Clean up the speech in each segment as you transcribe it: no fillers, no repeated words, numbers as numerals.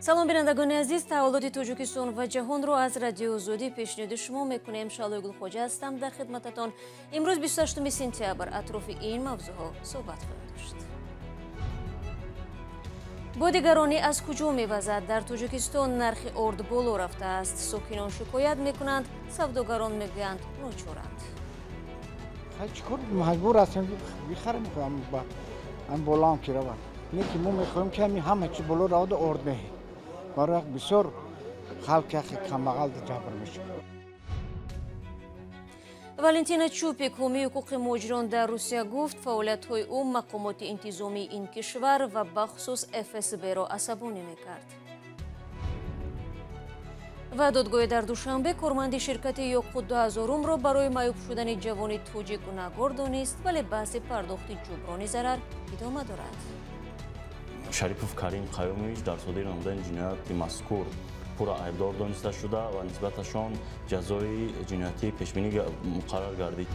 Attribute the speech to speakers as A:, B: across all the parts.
A: салом бинандагони азиз, таҳволоти Тоҷикистон ва ҷаҳонро аз радио Озодӣ пешниҳоди шумо мекунем. Шалои Гулхоҷа ҳастам дар хидмататон. Имрӯз 28 сентябр атрофи ин мавзӯъҳо суҳбат хоҳем дошт. боди гаронӣ аз куҷо мевазад? Дар Тоҷикистон нархи орд боло рафтааст. Сокинон шикоят мекунанд, савдогарон мегӯянд ночоранд.
B: чикор маҷбур ҳастем бихарем ам болоам ки равад. Не ки мо мехоҳем ки ҳама чи боло равад орд меҳе. барои бисёр халк яхе камбағал ҷабр мешавад.
A: Валентина Чупик, ҳомии ҳуқуқи муҳоҷирон дар Русия гуфт, фаъолиятҳои ӯ мақомоти интизомии ин кишвар ва бахусус ФСБ-ро асабонӣ мекард. ва додгоҳе дар Душанбе корманди ширкати Ёқут 2000-ро барои маъюб шудани ҷавони тоҷик гунаҳгор донист, вале баҳси пардохти ҷуброни зарар идома дорад.
C: Шарипов Карим Қаёмович дар содир намудани ҷинояти мазкур пурра айбдор дониста шуда ва нисбаташон ҷазои ҷиноятӣ пешбинӣ муқаррар гардид.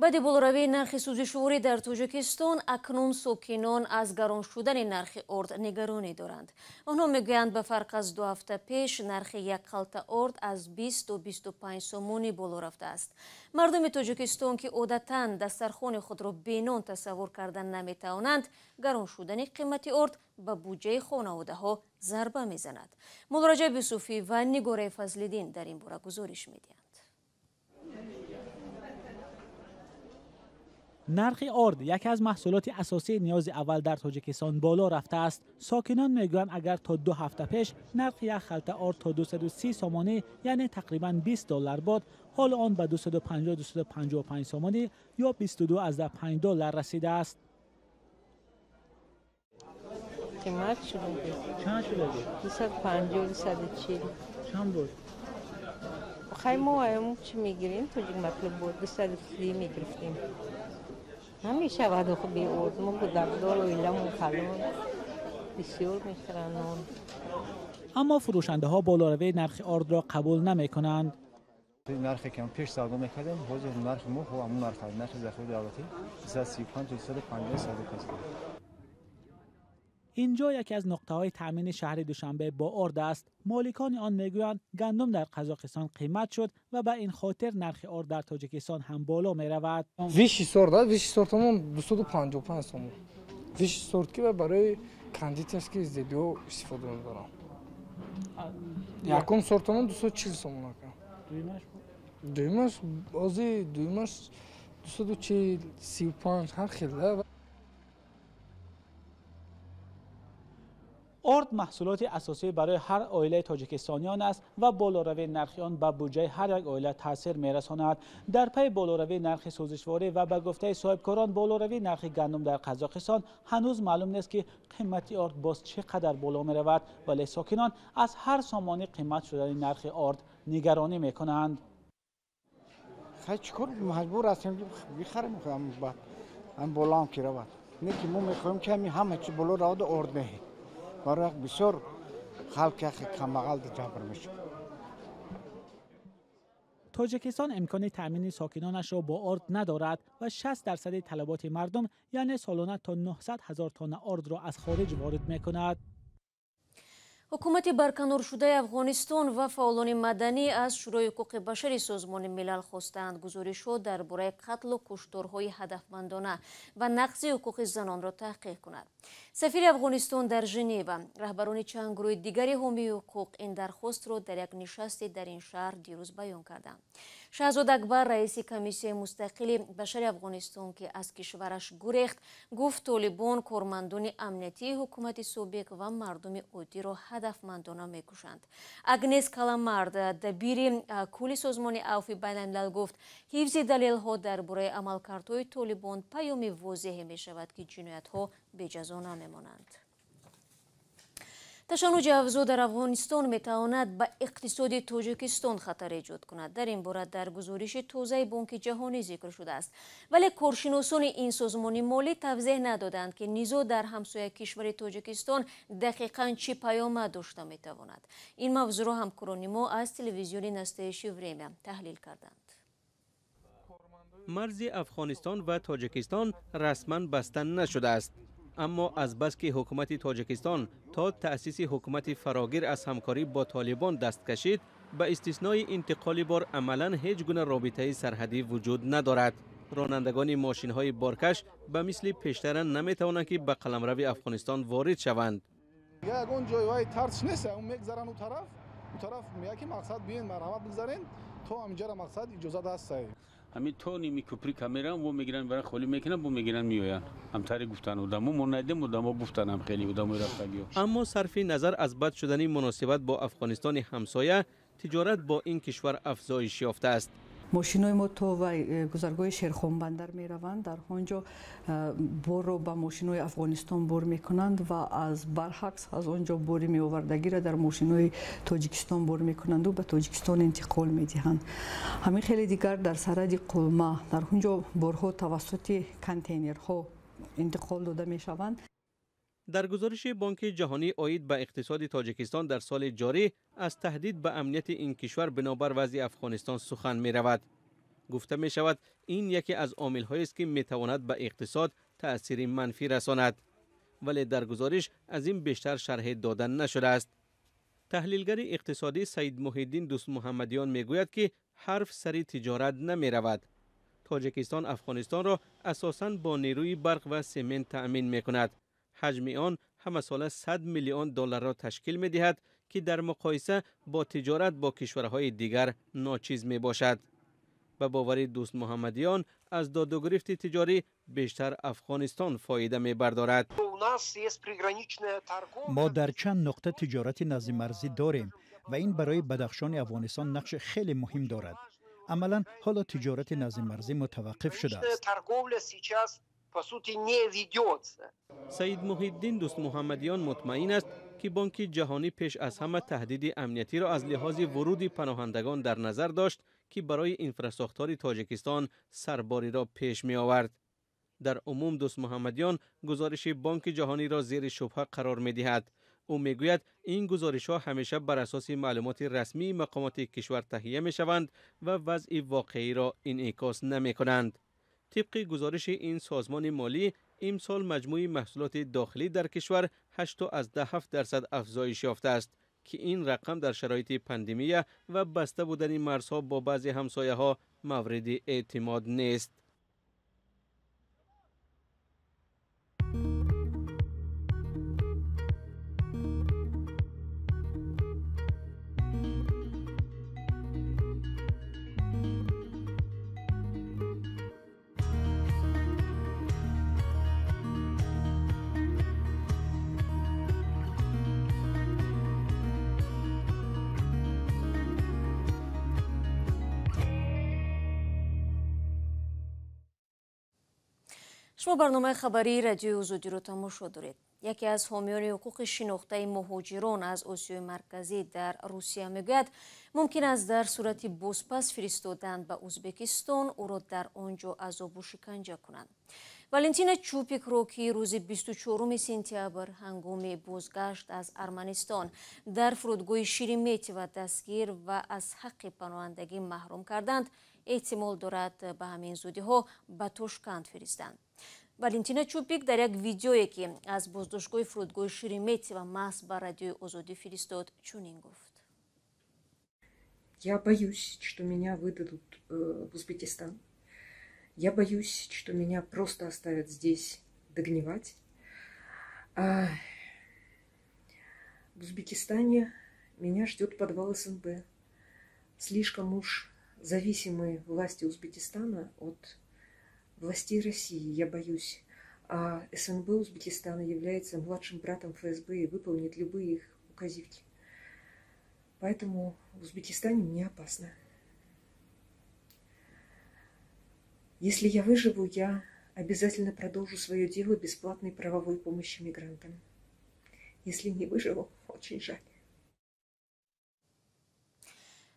A: баъди болоравии нархи сӯзишворӣ дар Тоҷикистон, акнун сокинон аз гарон шудани нархи орд нигаронӣ доранд. онҳо мегӯянд ба фарқ аз 2 ҳафта пеш нархи як қалта орд аз 20 то 25 сомонӣ боло рафтааст. мардуми Тоҷикистон ки одатан дастархони худро бенон тасаввур карда наметавонанд, гарон шудани қимати орд ба буҷаи хонаводаҳо зарба мезанад. Молураҷаб Юсуфӣ ва Нигораи Фазлиддин дар ин бора гузориш медиҳанд.
D: نرخ آرد یکی از محصولات اساسی نیاز اول در تاجیکستان بالا رفته است. ساکنان میگویند اگر تا 2 هفته پیش نرخ یک خلطه آرد تا 230 سومانی یعنی تقریبا 20 دلار بود، حال آن به 250-255 سومانی یا 22.5 دلار رسیده است.
E: قیمت شده.
D: چند شده؟
E: 250-240.
D: چند بود؟
E: خیلی ما چی میگیریم؟ توجیک مطلب بود 230 میگرفتیم. همیشه وعده خوب بیورد ما گودردار و ایلمون کلون بسیار میخرن.
D: اما فروشنده ها بالاروی نرخ آرد را قبول نمی کنند.
F: نرخی که پیش سودا میکردیم حاضر نرخ ما و همون نرخ ذخیره دولتی 235 تا 250 سودا است.
D: اینجا یکی از نقطه‌های تامین شهر دوشنبه با آرد است. مالکان آن میگویند گندم در قزاقستان قیمت شد و به این خاطر نرخ آرد در تاجیکستان هم بالا می رود.
G: ویشی سورتمون 255 سوم. ویشی سورت که برای کاندید است که از دیدو استفاده می‌کنم. یکم سورتمون 240 سوم نکن. دویمش بازی دویمش 240 35 هر خیلی.
D: آرد محصولات اساسی برای هر عائله تاجیکستانیان است و بالاروی نرخ آن به بودجه هر یک عائله تاثیر می‌رساند. در پی بالاروی نرخ سوزشواری و به گفته صاحبکاران بالاروی نرخ گندم در قزاقستان هنوز معلوم نیست که قیمت آرد باز چقدر بالا می‌رود، ولی ساکنان از هر سامانی قیمت شدن نرخ آرد نگرانی می‌کنند.
B: خیلی چیکار مجبور هستیم بخریم ام bolağım ki ravad. Ne ki mu می‌خوایم که همه چی بالا ravad ord mehe. برای بسیار خلق یخ کمبغل جبر میشه.
D: تاجیکستان امکان تامین ساکنانش را با آرد ندارد و 60% طلبات مردم یعنی سالانه تا 900,000 تن آرد را از خارج وارد میکند.
A: ҳукумати барканоршудаи Афғонистон ва фаъолони маданӣ аз Шӯрои ҳуқуқи башари Созмони милал хостанд гузоришҳо дар бораи қатлу кушторҳои ҳадафмандона ва нақзи ҳуқуқи занонро таҳқиқ кунад. сафири Афғонистон дар Женева раҳбарони чанд гурӯҳи дигари ҳомии ҳуқуқ ин дархостро дар як нишасте дар ин шаҳр дирӯз баён карданд. Шаҳзод Акбар, раиси комиссияи мустақили башари Афғонистон ки аз кишвараш гурехт, гуфт толибон кормандони амниятии ҳукумати собиқ ва мардуми оддиро ҳадафмандона мекушанд. Агнес Каламард, дабири кулли созмони Авфи Байналмилал гуфт, ҳифзи далелҳо дар бораи амалкардҳои толибон паёми возеҳе мешавад ки ҷиноятҳо беҷазо намемонанд. ташаннуҷи авзо дар Афғонистон метавонад ба иқтисоди Тоҷикистон хатар эҷод кунад. дар ин бора дар гузориши тозаи Бонки ҷаҳонӣ зикр шудааст. вале коршиносони ин созмони молӣ тавзеҳ надоданд ки низоъ дар ҳамсояи кишвари Тоҷикистон дақиқан чӣ паёмад дошта метавонад. ин мавзӯъро ҳамкорони мо аз телевизиони настоящее время таҳлил карданд.
H: مرز افغانستان و تاجیکستان رسما بسته نشده است. اما از بس که حکومت تاجیکستان تا تأسیس حکومت فراگیر از همکاری با طالبان دست کشید، به استثنای انتقال بار عملاً هیچ گونه رابطه سرحدی وجود ندارد. رانندگان ماشین‌های بارکش به مثل پیشتر نمی‌توانند که به قلمرو افغانستان وارد شوند.
I: یگان جای ترس نیست، اون میگذرن اون طرف میگه که مقصد بیاین مرحمت بگذارین تو همینجا مقصد اجازه هست.
J: همین تو نیمی کپری کامیرا و میگیرن برای خالی میکنن و میگیرن میآین. هم تاری گفتن و دمو ندیدم و دمو گفتن هم خیلی و دمو رفتگی.
H: اما صرف نظر از بد شدن مناسبت با افغانستان همسایه، تجارت با این کشور افزایش یافته است.
K: ماشینای ما تو و گذرگاه شیرخان بندر می روند، در آنجا بور رو به ماشینای افغانستان بور می کنند و از برعکس از آنجا بوری می آوردگی را در ماشینای تاجیکستان بور می کنند و به تاجیکستان انتقال می دهند. همین خیلی دیگر در سرحد قلمه در آنجا بورها توسط کانتینرها انتقال داده می شوند.
H: در گزارش بانک جهانی عاید به اقتصاد تاجیکستان در سال جاری از تهدید به امنیت این کشور بنابر وضع افغانستان سخن می رود. گفته می شود این یکی از عامل‌هایی است که می تواند به اقتصاد تأثیر منفی رساند، ولی در گزارش از این بیشتر شرح دادن نشده است. تحلیلگر اقتصادی سید محی الدین دوست محمدیان می گوید که حرف سری تجارت نمی رود. تاجیکستان افغانستان را اساساً با نیروی برق و سمنت تأمین می کند. حجم آن همه ساله 100 میلیون دلار را تشکیل می دهد که در مقایسه با تجارت با کشورهای دیگر ناچیز می باشد. به باور دوست محمدیان از داد و گرفت تجاری بیشتر افغانستان فایده می بردارد.
L: ما در چند نقطه تجارت نزد مرزی داریم و این برای بدخشان افغانستان نقش خیلی مهم دارد. عملا حالا تجارت نزد مرزی متوقف شده است.
H: سید محی الدین دوست محمدیان مطمئن است که بانک جهانی پیش از همه تهدید امنیتی را از لحاظ ورود پناهندگان در نظر داشت که برای انفراستراکچور تاجیکستان سرباری را پیش می آورد. در عموم دوست محمدیان گزارش بانک جهانی را زیر شبهه قرار می دهد. او می گوید این گزارش ها همیشه بر اساس معلومات رسمی مقامات کشور تهیه می شوند و وضع واقعی را انعکاس نمی کنند. طبق گزارش این سازمان مالی، امسال مجموع محصولات داخلی در کشور 8.7% افزایش یافته است که این رقم در شرایط پاندمی و بسته بودن مرزها با بعضی همسایه ها مورد اعتماد نیست.
A: شما برنامه خبری رادیو آزادی رو تماشا دارید. یکی از حامیان حقوق شناخته مهاجران از آسیای مرکزی در روسیه میگوید ممکن است در صورت بازپس فرستادن به ازبکستان او را در آنجا عذاب و شکنجه کنند. والنتینا چوپیک رو که روز 24 سپتامبر هنگام بازگشت از ارمنستان در فرودگاه شیرمتی و دستگیر و از حق پناهندگی محروم کردند، احتمال دارد به همین زودی ها به تاشکند فرستند. والنتینا چوپیک در یک ویدیویی که از بازداشتگاه فرودگاه شیرمتی و محض به رادیو آزادی فرستاد چنین گفت:
M: Я боюсь, что меня выдадут в Узбекистан. Я боюсь, что меня просто оставят здесь догнивать. В Узбекистане меня ждет подвал СНБ. Слишком уж зависимы власти Узбекистана от властей России, я боюсь. А СНБ Узбекистана является младшим братом ФСБ и выполнит любые их указивки. Поэтому в Узбекистане мне опасно. Если я выживу, я обязательно продолжу свое дело бесплатной правовой помощи мигрантам. Если не выживу, очень жаль.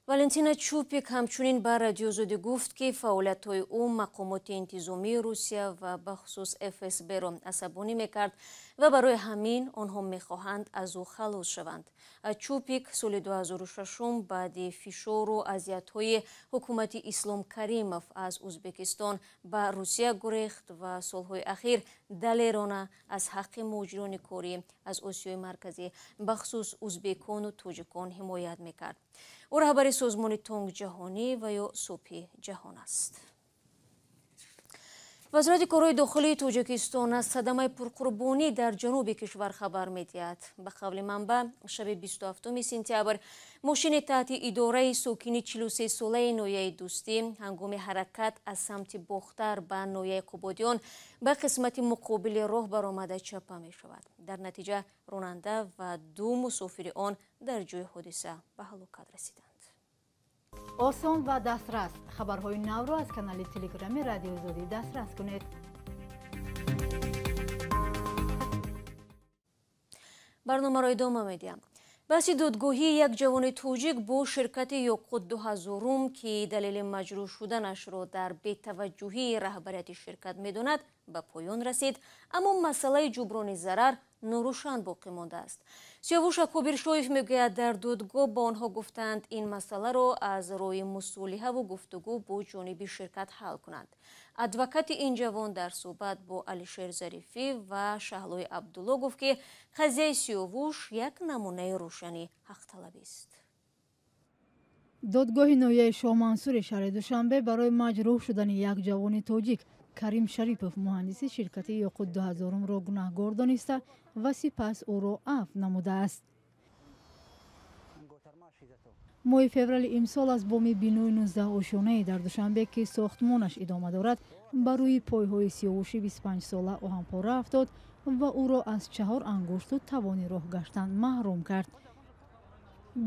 A: والنتینا چوپیک همچنین بر رادیو آزادی گفت که فعالیت‌های او مقامات انتظامی روسیه و به خصوص FSB را عصبانی می‌کرد و برای همین آنها میخواهند از او خلاص شوند. چوپیک سال 2006 بعد فشار و اذیت‌های حکومت اسلام کریمов از ازبکستان به روسیه گریخت و سالهای اخیر دلیرانه از حق مهاجران کاری از آسیای مرکزی بخصوص ازبکان و تاجیکان حمایت میکرد. او رهبر سازمان تانگ جهانی و یا صبح جهان است. وزارت کارهای داخلی تاجیکستان از صدمه پرقربانی در جنوب کشور خبر می‌دهد. به قول منبع شب 27 سپتامبر ماشین تحت اداره ساکن 43 ساله نویه دوستی هنگام حرکت از سمت باختر به نویه قبادیان به قسمت مقابل راه برآمده چپه می شود. در نتیجه راننده و 2 مسافر آن در جای حادثه به هلاکت رسیدند.
N: осон ва дастрас хабарҳои навро аз канали телеграми радиои озодӣ дастрас кунед.
A: барномаро идома медиҳам. баҳси додгоҳии як ҷавони тоҷик бо ширкати Ёқут 2000 ки далели маҷрӯҳ шуданашро дар бетаваҷҷӯҳии раҳбарияти ширкат медонад ба поён расид, аммо масъалаи ҷуброни зарар норӯшан боқӣ мондааст. Сиёвуш Акобиршоев мегӯяд, дар додгоҳ ба онҳо гуфтанд ин масъаларо аз роҳи мусолиҳаву гуфтугӯ бо ҷониби ширкат ҳал кунанд. адвокати ин ҷавон дар суҳбат бо Алишер Зарифӣ ва Шаҳлои Абдулло гуфт ки қазияи Сиёвуш як намунаи рӯшани ҳақталабист.
N: додгоҳи ноҳияи Шоҳмансури шаҳри Душанбе барои маҷрӯҳ шудани як ҷавони тоҷик Карим Шарипов муҳандиси ширкати Ёқут 2000-ро гунаҳгор дониста ва сипас ӯро афв намудааст. моҳи феврали имсол аз боми бинои 19 ошёнаи дар Душанбе ки сохтмонаш идома дорад ба рӯи пойҳои Сиёвуши 25 сола оҳанпора афтод ва ӯро аз 4 ангушту тавони роҳ гаштан маҳрум кард.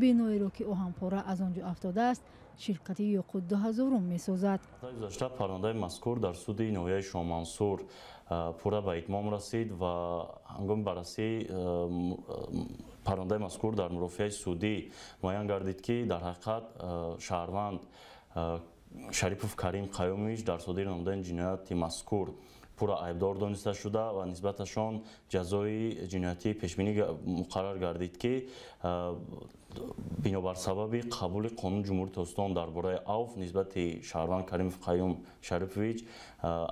N: биноеро ки оҳанпора аз он ҷо афтодааст ширкати Ёқут 2000 месозад.
C: гузашта паррандаи мазкур дар суди ноҳияи Шоҳмансур пурра ба итмом расид ва ҳангоми баррасии паррандаи мазкур дар мурофиаи судӣ муайян гардид ки дар ҳақиқат шаҳрванд Шарипов Карим Қаюмович дар содири намудани ҷинояти мазкур пурра айбдор дониста шуда ва нисбаташон ҷазои ҷиноятӣ пешбинӣ муқаррар гардид ки бинобар сабаби қабули қонуни ҷумҳурии Tojikiston дар бораи авф нисбати шаҳрванд Каримов Қаюм Шарипович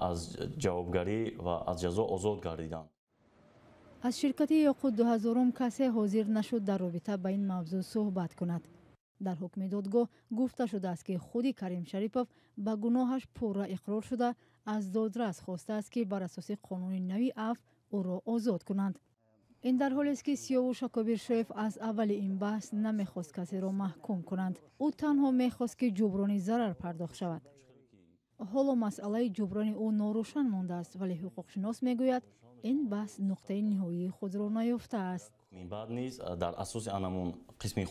C: аз ҷавобгарӣ ва аз ҷазо озод гардиданд.
N: аз ширкати Ёқут 2000 касе ҳозир нашуд дар робита ба ин мавзӯъ суҳбат кунад. дар ҳукми додгоҳ гуфта шудааст ки худи Карим Шарипов ба гуноҳаш пурра иқрор шуда аз додрас хостааст ки бар асоси қонуни нави афв ӯро озод кунанд. ин дар ҳолест ки Сиёвуш Акобиршоев аз аввали ин баҳс намехост касеро маҳкум кунанд. ӯ танҳо мехост ки ҷуброни зарар пардохт шавад. ҳоло масъалаи ҷуброни ӯ норӯшан мондааст, вале ҳуқуқшинос мегӯяд ин баҳс нуқтаи ниҳоии худро наёфтааст.
C: мин баъд низ дар асоси анамун қисми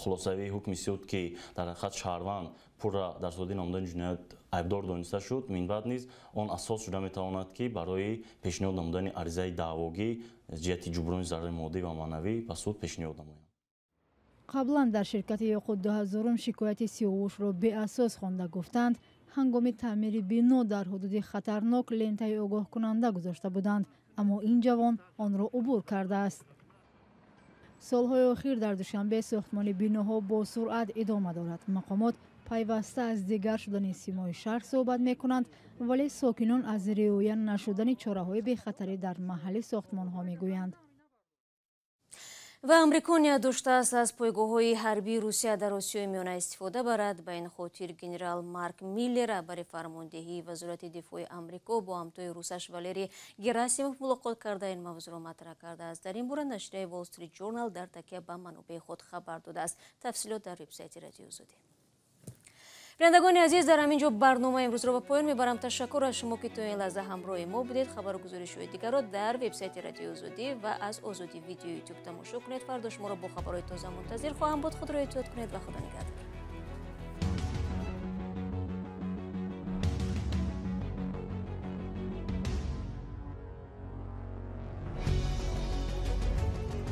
C: хулосавии ҳукми суд ки дар ҳақиқат шаҳрванд пурра дар содири намудани ҷиноят айбдор дониста шуд, мин баъд низ он асос шуда метавонад ки барои пешниҳод намудани аризаи даъвогӣ аз ҷиҳати ҷуброни зарари моддӣ ва маънавӣ ба суд пешниҳод намоянд.
N: қаблан дар ширкати Ёқут 2000 шикояти Сиёвушро беасос хонда гуфтанд ҳангоми таъмири бино дар ҳудуди хатарнок лентаи огоҳкунанда гузошта буданд, аммо ин ҷавон онро убур кардааст. солҳои охир дар Душанбе сохтмони биноҳо бо суръат идома дорад. мақомот пайваста аз дигар шудани симои шаҳр суҳбат мекунанд, вале сокинон аз риоя нашудани чораҳои бехатарӣ дар маҳалли сохтмонҳо мегӯянд.
A: ва амрико ният доштааст аз пойгоҳҳои ҳарбии Русия дар Осиёи Миёна истифода барад. ба ин хотир генерал Марк Миллер, раҳбари фармондеҳии Вазорати дифои амрико бо ҳамтои русаш Валерий Герасимов мулоқот карда ин мавзӯъро матраҳ кардааст. дар ин бора нашрияи Wall Street Journal дар такя ба манобеи худ хабар додааст. тафсилот дар вебсайти Радиои Озодӣ. бинандагони азиз, дар ҳамин ҷо барномаи имрӯзро ба поён мебарам. ташаккур аз шумо ки то ин лаҳза ҳамроҳи мо будед. хабару гузоришҳои дигарро дар вебсайти Радиои Озодӣ ва аз Озодӣ видео YouTube тамошо кунед. фардо шуморо бо хабарҳои тоза мунтазир хоҳам буд. худро эҳтиёт кунед ва худо нигаҳдор.